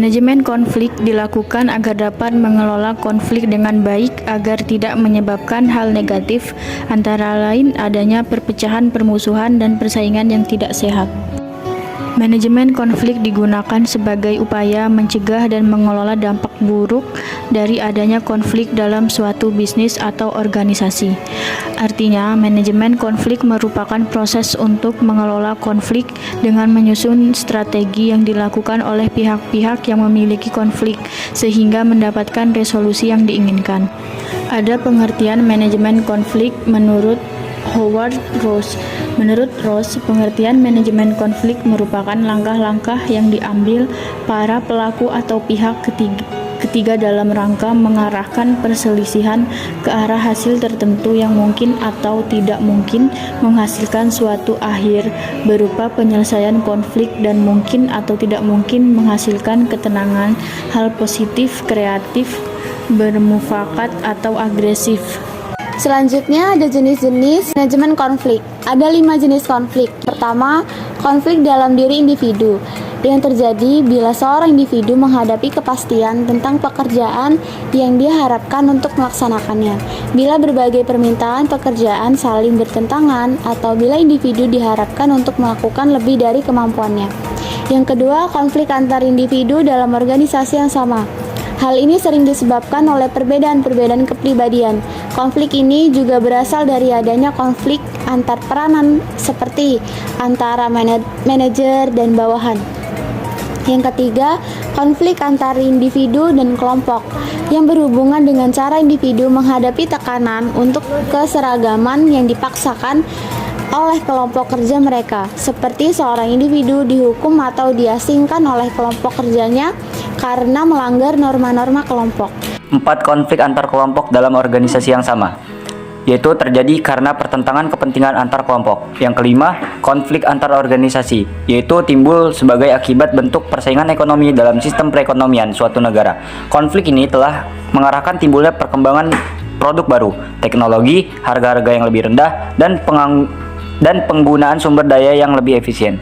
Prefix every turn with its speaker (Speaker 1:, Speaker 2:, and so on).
Speaker 1: Manajemen konflik dilakukan agar dapat mengelola konflik dengan baik agar tidak menyebabkan hal negatif, antara lain adanya perpecahan, permusuhan, dan persaingan yang tidak sehat. Manajemen konflik digunakan sebagai upaya mencegah dan mengelola dampak buruk dari adanya konflik dalam suatu bisnis atau organisasi. Artinya, manajemen konflik merupakan proses untuk mengelola konflik dengan menyusun strategi yang dilakukan oleh pihak-pihak yang memiliki konflik sehingga mendapatkan resolusi yang diinginkan. Ada pengertian manajemen konflik menurut Howard Ross. Menurut Ross, pengertian manajemen konflik merupakan langkah-langkah yang diambil para pelaku atau pihak ketiga dalam rangka mengarahkan perselisihan ke arah hasil tertentu yang mungkin atau tidak mungkin menghasilkan suatu akhir berupa penyelesaian konflik dan mungkin atau tidak mungkin menghasilkan ketenangan, hal positif, kreatif, bermufakat atau agresif.
Speaker 2: Selanjutnya ada jenis-jenis manajemen konflik. Ada 5 jenis konflik. Pertama, konflik dalam diri individu yang terjadi bila seorang individu menghadapi kepastian tentang pekerjaan yang dia harapkan untuk melaksanakannya. Bila berbagai permintaan pekerjaan saling bertentangan atau bila individu diharapkan untuk melakukan lebih dari kemampuannya. Yang kedua, konflik antar individu dalam organisasi yang sama. Hal ini sering disebabkan oleh perbedaan-perbedaan kepribadian. Konflik ini juga berasal dari adanya konflik antar peranan seperti antara manajer dan bawahan. Yang ketiga, konflik antar individu dan kelompok yang berhubungan dengan cara individu menghadapi tekanan untuk keseragaman yang dipaksakan oleh kelompok kerja mereka, seperti seorang individu dihukum atau diasingkan oleh kelompok kerjanya karena melanggar norma-norma kelompok.
Speaker 3: 4. Konflik antar kelompok dalam organisasi yang sama, yaitu terjadi karena pertentangan kepentingan antar kelompok. Yang kelima, konflik antar organisasi, yaitu timbul sebagai akibat bentuk persaingan ekonomi dalam sistem perekonomian suatu negara. Konflik ini telah mengarahkan timbulnya perkembangan produk baru, teknologi, harga-harga yang lebih rendah, dan penggunaan sumber daya yang lebih efisien.